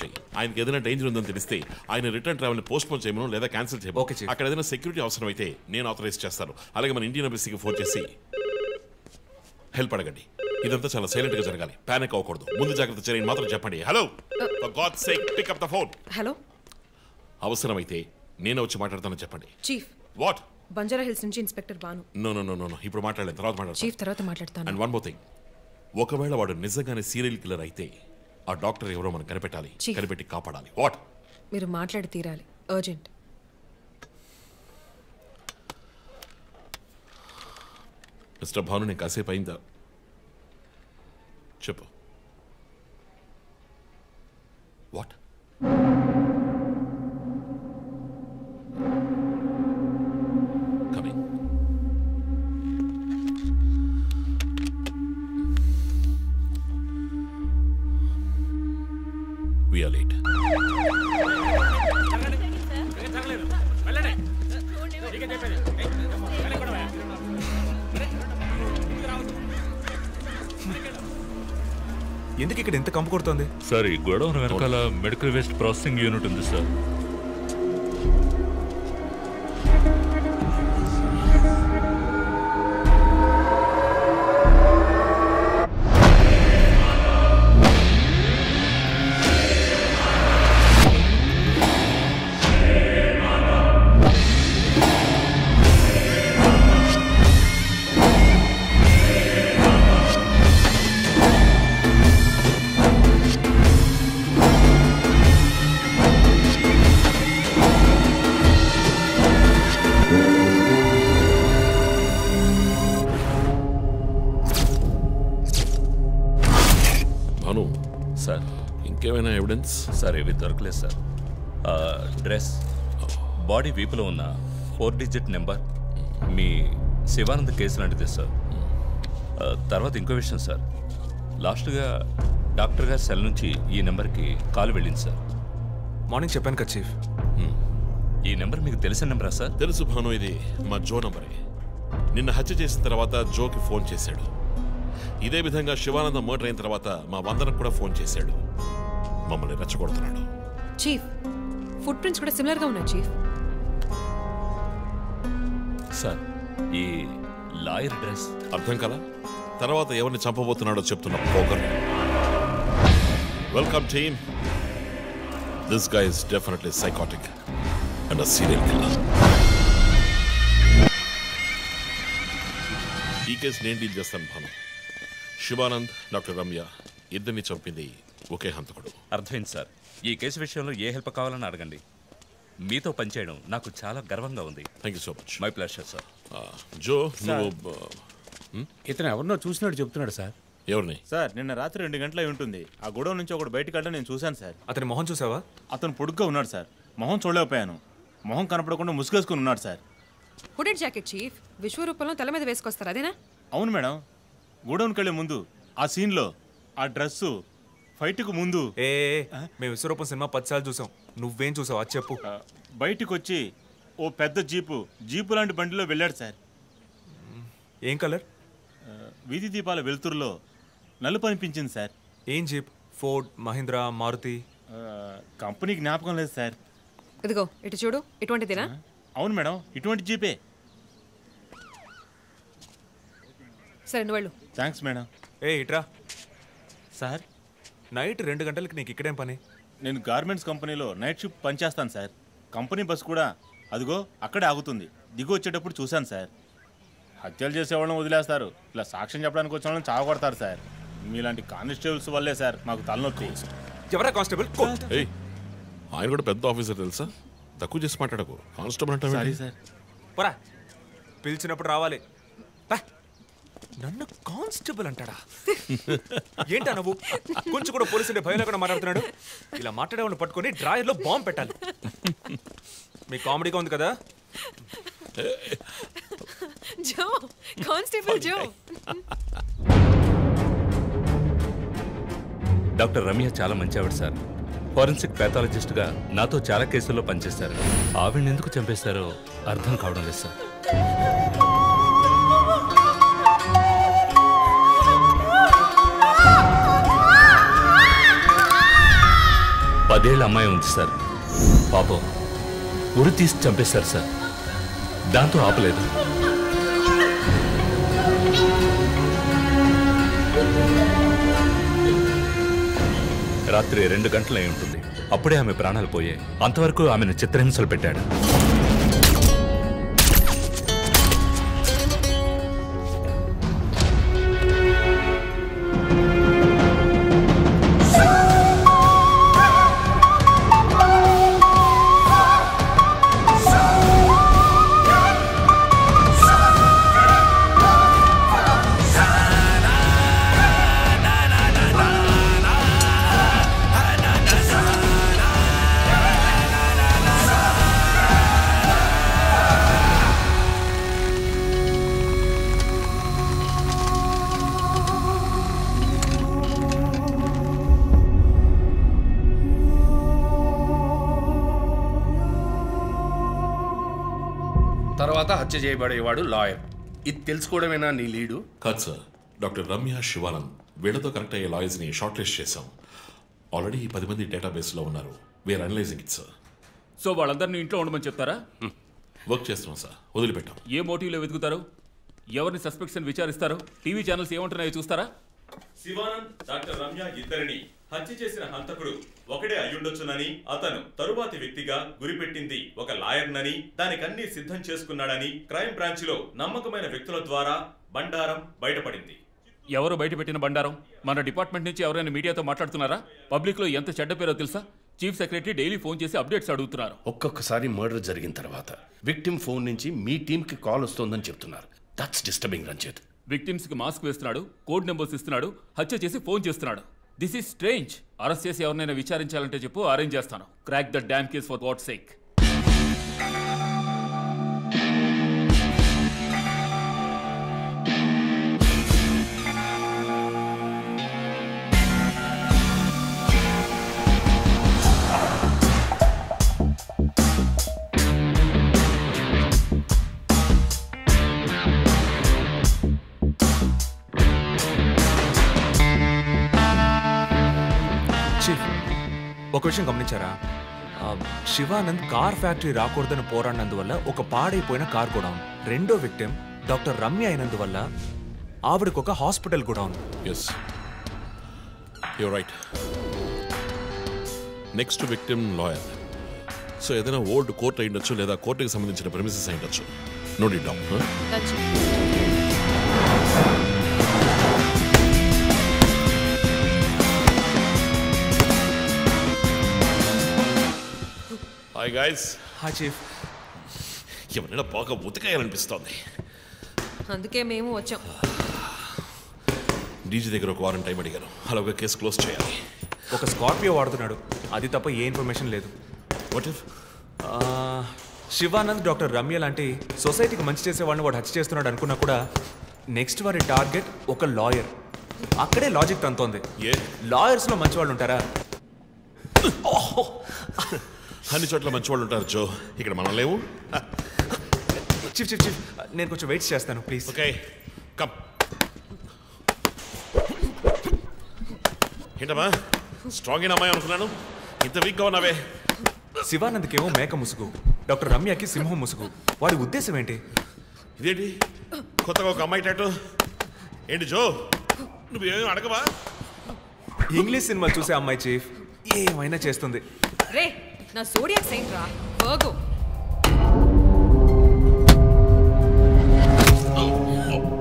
చేయి. ఆయనకి ఏదైనా డేంజర్ ఉందని తెలిస్తే ఆయన రిటర్న్ ట్రావెల్ పోస్ట్పోన్ చేయమను లేదా క్యాన్సిల్ చేయమను. అక్కడ ఏదైనా సెక్యూరిటీ అవసరం అయితే నేను ఆథరైజ్ చేస్తాను. అలాగే మన ఇండియన్ ఎంబసీకి ఫోన్ చేసి హెల్ప్ అడగండి. ఇదంతా చాలా సైలెంట్ గా జరగాలి. పానిక్ అవ్వకూడదు. ముందు జాగ్రత్త చర్యని మాత్రం చెప్పండి. Hello, for God's sake pick up the phone. Hello, అవసరమైతే నేనే వచ్చి మాట్లాడతానని చెప్పండి. చీఫ్. వాట్? బంజారా హిల్స్ నుంచి inspector Bhanu. No no no no, ఇప్పుడు మాట్లాడలేదు, తర్వాత మాట్లాడతాను. చీఫ్ తర్వాత మాట్లాడతాను. అండ్ వన్ మోర్ థింగ్, ఒకవేళ వాడు నిజంగానే సీరియల్ కిల్లర్ అయితే ఆ డాక్టర్ ఎవరో మనం కనిపెట్టాలి, కనిపెట్టి కాపాడాలి. వాట్? మీరు మాట్లాడి తీరాలి, అర్జెంట్. మిస్టర్ భాను, నేను కాసేపు అయిందా? చెప్పు. What? Coming. We are late. ఎందుకు ఇక్కడ ఎంత కంపు కొడుతుంది సార్? ఈ గొడవ వెనకాల మెడికల్ వేస్ట్ ప్రాసెసింగ్ యూనిట్ ఉంది సార్. సార్ ఇంకేమైనా ఎవిడెన్స్? సార్ ఏవి దొరకలేదు సార్. డ్రెస్, బాడీ వీపులో ఉన్న 4 డిజిట్ నెంబర్ మీ శివానంద్ కేసు లాంటిదే సార్. తర్వాత ఇంకో విషయం సార్, లాస్ట్గా డాక్టర్ గారి సెల్ నుంచి ఈ నెంబర్కి కాల్ వెళ్ళింది సార్. మార్నింగ్ చెప్పాను కదా చీఫ్. ఈ నెంబర్ మీకు తెలిసిన నెంబరా సార్? తెలుసు భాను, ఇది మా జో నంబరే. నిన్న హత్య చేసిన తర్వాత జోకి ఫోన్ చేశాడు. ఇదే విధంగా శివానందం మర్డర్ అయిన తర్వాత మా వందనకు కూడా ఫోన్ చేశాడు. మమ్మల్ని రెచ్చగొడుతున్నాడు. చీఫ్, ఫుట్ ప్రింట్స్ కూడా సిమిలర్ గా ఉన్నాయి చీఫ్. సార్ ఈ లాయర్ డ్రెస్ అర్థం కదా? తర్వాత ఎవరిని చంపబోతున్నాడో చెప్తున్న poker. Welcome team. This guy is definitely psychotic and a serial killer. ఈ కేసు నేను డీల్ చేస్తాను భాను. శివానంద్, డాక్టర్ రమ్య ఇద్దరిని చంపింది ఒకే హంతకుడు. అర్థమైంది సార్. ఈ కేసు విషయంలో ఏ హెల్ప్ కావాలని అడగండి. మీతో పనిచేయడం నాకు చాలా గర్వంగా ఉంది. Thank you so much. My pleasure sir. Joe, నువ్వు ఇతను ఎవరినో చూసినట్టు చెప్తున్నాడు సార్. ఎవరిని? సార్ నిన్న రాత్రి 2 గంటలై ఉంటుంది. ఆ గొడవ నుంచి ఒకటి బయటకు వెళ్ళడం నేను చూశాను సార్. అతని మొహం చూసావా? అతను పొడుగ్గా ఉన్నాడు సార్. మొహం చూడలేకపోయాను. మొహం కనపడకుండా ముసుగేసుకుని ఉన్నాడు సార్. Hooded jacket chief. విశ్వరూపంలో తల మీద వేసుకొస్తారు, అదేనా? అవును మేడం. గోడౌన్కి వెళ్ళే ముందు ఆ సీన్లో ఆ డ్రెస్సు ఫైట్కు ముందు. మేము విశ్వరూపం సినిమా 10 సార్లు చూసాం. నువ్వేం చూసావు అది చెప్పు. బయటికి వచ్చి ఓ పెద్ద జీపు లాంటి బండిలో వెళ్ళాడు సార్. ఏం కలర్? వీధి దీపాల వెలుతురులో నలుపు అనిపించింది సార్. ఏం jeep? Ford, Mahindra, Maruti? Company జ్ఞాపకం లేదు సార్. ఇదిగో ఇటు చూడు, ఇటువంటిదేనా? అవును మేడం, ఇటువంటి జీపే. సరే నువ్వు వెళ్ళు. Thanks madam. ఇట్రా సార్. నైట్ 2 గంటలకి నీకు ఇక్కడేం పని? నేను గార్మెంట్స్ కంపెనీలో నైట్ షిఫ్ట్ పనిచేస్తాను సార్. కంపెనీ బస్ కూడా అదిగో అక్కడే ఆగుతుంది. దిగు వచ్చేటప్పుడు చూశాను సార్. హత్యలు చేసేవాళ్ళని వదిలేస్తారు, ఇలా సాక్ష్యం చెప్పడానికి వచ్చిన వాళ్ళని చావగొడతారు సార్. మీలాంటి కానిస్టేబుల్స్ వల్లే సార్ మాకు తలనొప్పి. ఎవరా కానిస్టేబుల్? ఆయన కూడా పెద్ద ఆఫీసర్ తెలుసా? తక్కువ చేసి మాట్లాడకు. కానిస్టేబుల్ అంటే సారీ సార్. పోరా, పిలిచినప్పుడు రావాలి. నన్ను కానిస్టేబుల్ అంటాడా? ఏంటా నువ్వు? కొంచెం కూడా పోలీసు అంటే భయం లేకుండా మాట్లాడుతున్నాడు. ఇలా మాట్లాడేవాళ్ళని పట్టుకొని డ్రాయర్లో బాంబు పెట్టాలి. మీ కామెడీగా ఉంది కదా? జో, కానిస్టేబుల్ జో. డాక్టర్ రమ్య చాలా మంచి ఆవిడ సార్. ఫోరెన్సిక్ ప్యాథాలజిస్ట్గా నాతో చాలా కేసుల్లో పనిచేశారు. ఆవిడని ఎందుకు చంపేశారో అర్థం కావడం లేదు సార్. 10 ఏళ్ల అమ్మాయి ఉంది సార్. పాపం ఉరి తీసి చంపేశారు సార్. దాంతో ఆపలేదు. రాత్రి 2 గంటలై ఉంటుంది. అప్పుడే ఆమె ప్రాణాలు పోయాయి. అంతవరకు ఆమెను చిత్రహింసలు పెట్టాడు. తర్వాత హత్య చేయబడేవాడు లాయర్. ఇది తెలుసుకోవడమేనా నీ లీడు? కాదు సార్, డాక్టర్ రమ్య, శివానంద్ వీళ్ళతో కనెక్ట్ అయ్యే లాయర్స్ని షార్ట్ లిస్ట్ చేశాం. ఆల్రెడీ 10 మంది డేటాబేస్లో ఉన్నారు. We're analysing it sir. So వాళ్ళందరినీ ఇంట్లో ఉండమని చెప్తారా? వర్క్ చేస్తున్నాం సార్, వదిలిపెట్టాం. ఏ మోటివ్లో వెతుకుతారు? ఎవరిని సస్పెక్ట్స్ విచారిస్తారు? టీవీ ఛానల్స్ ఏమంటున్నాయో చూస్తారా? శివానంద్, డాక్టర్ రమ్య ఇద్దరిని హత్య చేసిన హంతకుడు ఒకడే అయ్యుండొచ్చునని, అతను తరువాతి వ్యక్తిగా గురిపెట్టింది ఒక లాయర్నని, దానికన్నీ సిద్ధం చేసుకున్నాడని క్రైమ్ బ్రాంచ్ లో నమ్మకమైన వ్యక్తుల ద్వారా బండారం బయటపడింది. ఎవరు బయటపెట్టిన బండారం? మన డిపార్ట్మెంట్ నుంచి ఎవరైనా మీడియాతో మాట్లాడుతున్నారా? పబ్లిక్ లో ఎంత చెడ్డ పేరో తెలుసా? చీఫ్ సెక్రటరీ డైలీ ఫోన్ చేసి అప్డేట్స్ అడుగుతున్నారు. ఒక్కొక్కసారి మర్డర్ జరిగిన తర్వాత విక్టిమ్ ఫోన్ నుంచి మీ టీంకి కాల్ వస్తోందని చెప్తున్నారు. That's disturbing Ranjith. విక్టిమ్స్ కి మాస్క్ వేస్తున్నాడు, కోడ్ నెంబర్స్ ఇస్తున్నాడు, హత్య చేసి ఫోన్ చేస్తున్నాడు. This is strange. అరెస్ట్ చేసి ఎవరినైనా విచారించాలంటే చెప్పు, అరేంజ్ చేస్తాను. Crack the damn case for God's sake. ఒక విషయం గమనించారా? శివానంద్ కార్ ఫ్యాక్టరీ రాకూడదని పోరాడినందువల్ల ఒక పాడైపోయిన కార్ కూడా ఉంది. రెండో విక్టిమ్ డాక్టర్ రమ్య అయినందువల్ల ఆవిడకు ఒక హాస్పిటల్ కూడా ఉంది. Yes, you're right. Next victim lawyer. So ఏదైనా ఓల్డ్ కోర్ట్ అయి ఉండొచ్చు, లేదా కోర్టుకి సంబంధించిన ప్రెమిసెస్ అయి ఉండొచ్చు. Note it down. Hi guys. Hi chief. ఎవరైనా బాగా ఉతకాయాలనిపిస్తోంది. అందుకే మేము వచ్చాం. డీజీ దగ్గర ఒక వారం టైం అడిగాను. అలాగే కేసు క్లోజ్ చేయాలి. ఒక స్కార్పియో వాడుతున్నాడు, అది తప్ప ఏ ఇన్ఫర్మేషన్ లేదు. What if Shivanand doctor Ramya లాంటి సొసైటీకి మంచి చేసే వాళ్ళని వాడు హత్య చేస్తున్నాడు అనుకున్నా కూడా నెక్స్ట్ వారి టార్గెట్ ఒక లాయర్. అక్కడే లాజిక్ తంతోంది. లాయర్స్లో మంచి వాళ్ళు ఉంటారా? అన్ని చోట్ల మంచి వాళ్ళు ఉంటారు జో, ఇక్కడ మనం లేవు. చీఫ్ చీఫ్ చీఫ్, నేను కొంచెం వెయిట్ చేస్తాను ప్లీజ్. Okay, come. ఏంటమ్మా స్ట్రాంగ్ అయిన అమ్మాయి అనుకున్నాను, ఇంత వీక్గా ఉన్నావే. శివానంద్కేమో మేక ముసుగు, డాక్టర్ రమ్యకి సింహం ముసుగు. వాడి ఉద్దేశం ఏంటి? ఇదేంటి కొత్తగా ఒక అమ్మాయి టాటూ? ఏంటి జో, నువ్వేమీ అడగవా? ఇంగ్లీష్ సినిమా చూసే అమ్మాయి చీఫ్, ఏమైనా చేస్తుంది. రే, నా జోడియాక్ సైన్ రా వర్గో.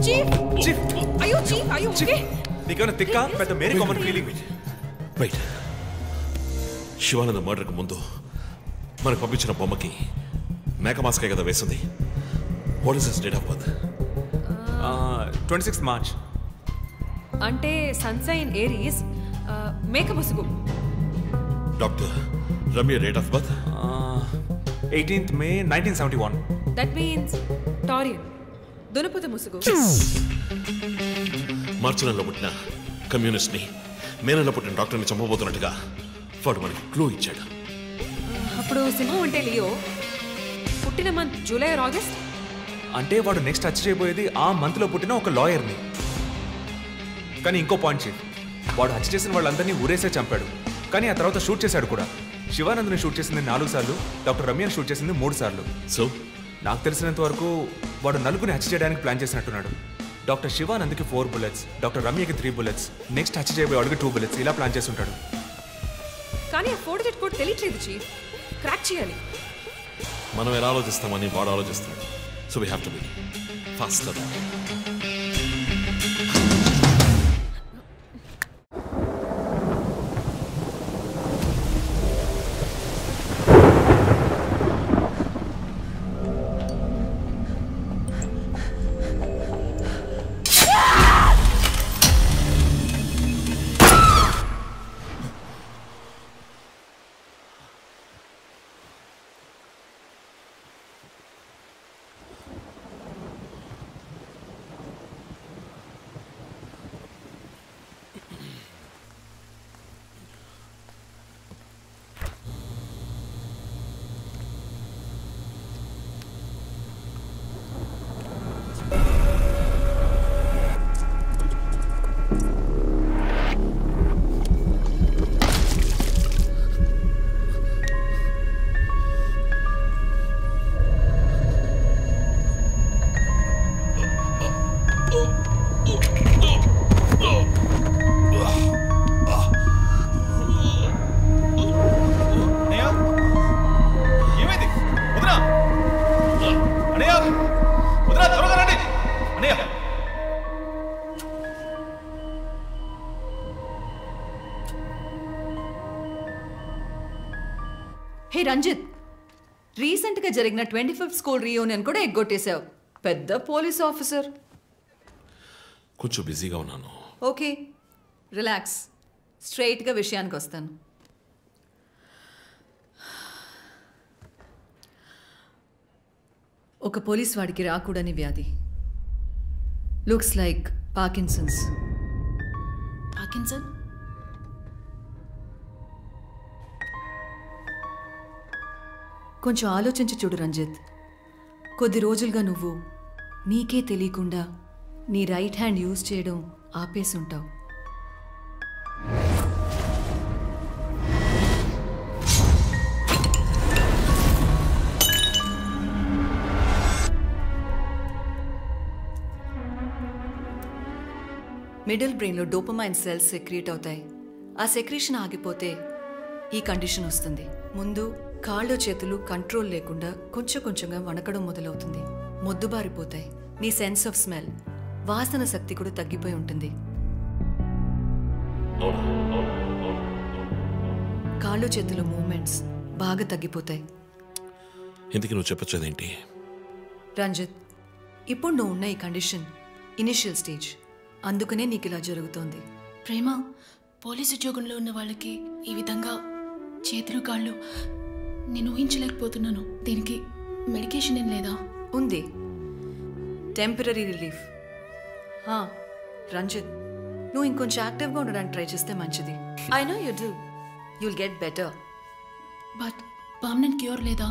చీఫ్ చీఫ్, అయ్యో చీఫ్, అయ్యో ఓకే. నీకేమైనా తిక్క పెద్ద మేరీ కామన్ ఫీలింగ్? రైట్. శివానంద మర్డర్కి ముందు మనకు పంపించిన బొమ్మకి మేక మాస్కే కదా వేసింది. What is his date of birth? 26 March. అంటే సన్సైన్ ఏరీస్, మేక ముసుగు. Doctor Ramya date of birth 18th May 1971. That means Taurian, దునపుత ముసుగు. మార్చి నెలలో పుట్టిన కమ్యూనిస్ట్ని మే నెలలో పుట్టిన డాక్టర్ని చంపబోతున్నట్టుగా వాడు మనకి క్లూ ఇచ్చాడు. అప్పుడు సింహం అంటే లియో, పుట్టిన మంత్ జూలై ఆర్ ఆగస్ట్. అంటే వాడు నెక్స్ట్ హత్య చేయబోయేది ఆ మంత్లో పుట్టిన ఒక లాయర్ని. కానీ ఇంకో పాయింట్ చీఫ్, వాడు హత్య చేసిన వాళ్ళందరినీ ఊరేసే చంపాడు. కానీ ఆ తర్వాత షూట్ చేశాడు కూడా. శివానంద్ని షూట్ చేసింది 4 సార్లు, డాక్టర్ రమ్యని షూట్ చేసింది 3 సార్లు. సో నాకు తెలిసినంత వరకు వాడు నలుగురిని హత్య చేయడానికి ప్లాన్ చేసినట్టున్నాడు. డాక్టర్ శివానంద్కి 4 bullets, డాక్టర్ రమ్యకి 3 bullets, నెక్స్ట్ హత్య చేయబోయేవాడికి 2 bullets, ఇలా ప్లాన్ చేసి ఉంటాడు. కానీ ఆ 4 digit కోడ్ తెలియట్లేదు చీఫ్. క్రాక్ చేయాలి. మనం ఎలా ఆలోచిస్తామని వాడు ఆలోచిస్తున్నాడు. So we have to be faster. Hey Ranjith, రీసెంట్గా జరిగిన 25th స్కూల్ రీయూనియన్ కూడా ఎగ్గొట్టేశావు. పెద్ద పోలీస్ ఆఫీసర్. కొంచెం బిజీగా ఉన్నాను. Okay, relax. స్ట్రైట్గా విషయానికి వస్తాను. ఒక పోలీస్ వాడికి రాకూడని వ్యాధి. Looks like Parkinson's. పార్కిన్సన్? కొంచెం ఆలోచించి చూడు రంజిత్. కొద్ది రోజులుగా నువ్వు నీకే తెలియకుండా నీ రైట్ హ్యాండ్ యూజ్ చేయడం ఆపేసి ఉంటావు. మిడిల్ బ్రెయిన్లో డోపమైన్ సెల్స్ సెక్రీట్ అవుతాయి. ఆ సెక్రీషన్ ఆగిపోతే ఈ కండిషన్ వస్తుంది. ముందు కాళ్ళు చేతులు కంట్రోల్ లేకుండా కొంచెం కొంచెంగా వణకడం మొదలవుతుంది. మొద్దుబారిపోతాయి. నీ సెన్స్ ఆఫ్ స్మెల్, వాసన శక్తి కూడా తగ్గిపోయి ఉంటుంది. కాళ్ళు చేతుల మూమెంట్స్ బాగా తగ్గిపోతాయి. ఎందుకు నువ్వు చెప్పొచ్చేదేంటి? రంజిత్, ఇప్పుడు నువ్వు ఉన్న ఈ కండిషన్ ఇనిషియల్ స్టేజ్. అందుకనే నీకు ఇలా జరుగుతోంది. ప్రేమ, పోలీసు ఉద్యోగంలో ఉన్న వాళ్ళకి ఈ విధంగా చేతులు కాళ్ళు నేను ఊహించలేకపోతున్నాను. దీనికి మెడికేషన్ ఏం లేదా? ఉంది, టెంపరీ రిలీఫ్. రంజిత్, నువ్వు ఇంకొంచెం యాక్టివ్గా ఉండడానికి ట్రై చేస్తే మంచిది. I know you do. You'll get better. But permanent cure లేదా?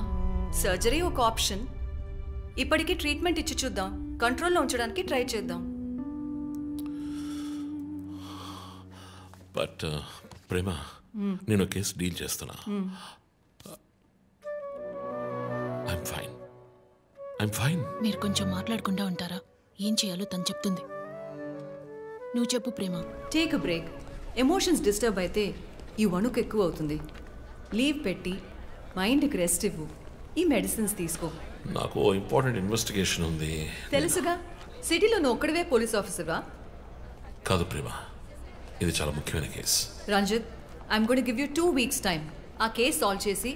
సర్జరీ ఒక ఆప్షన్. ఇప్పటికీ ట్రీట్మెంట్ ఇచ్చి చూద్దాం. కంట్రోల్లో ఉంచడానికి ట్రై చేద్దాం. బట్ ప్రేమ, నేను కేసు డీల్ చేస్తున్నా. I'm fine. మీరు కొంచెం మాట్లాడకుండా ఉంటారా? ఏం చేయాలో తను చెప్తుంది. నువ్వు చెప్పు Prema. Take a break. Emotions disturb అయితే ఈ వణుకు ఎక్కువ అవుతుంది. లీవ్ పెట్టి మైండ్కి రెస్ట్ ఇవ్వు. ఈ మెడిసిన్స్ తీసుకో. నాకు ఇంపార్టెంట్ ఇన్వెస్టిగేషన్ ఉంది. తెలుసుగా, సిటీలో నువ్వు ఒక్కడివే పోలీస్ ఆఫీసర్వా? కాదు ప్రేమ, ఇది చాలా ముఖ్యమైన case. Ranjith, I'm going to give you 2 weeks time. ఆ కేసు సాల్వ్ చేసి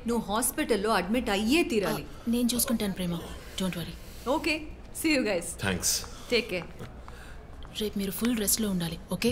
నువ్వు హాస్పిటల్లో అడ్మిట్ అయ్యే తీరాలి. నేను చూసుకుంటాను Prema, don't worry. Okay, see you guys. Thanks. Take care. రేపు మీరు ఫుల్ రెస్ట్లో ఉండాలి, ఓకే?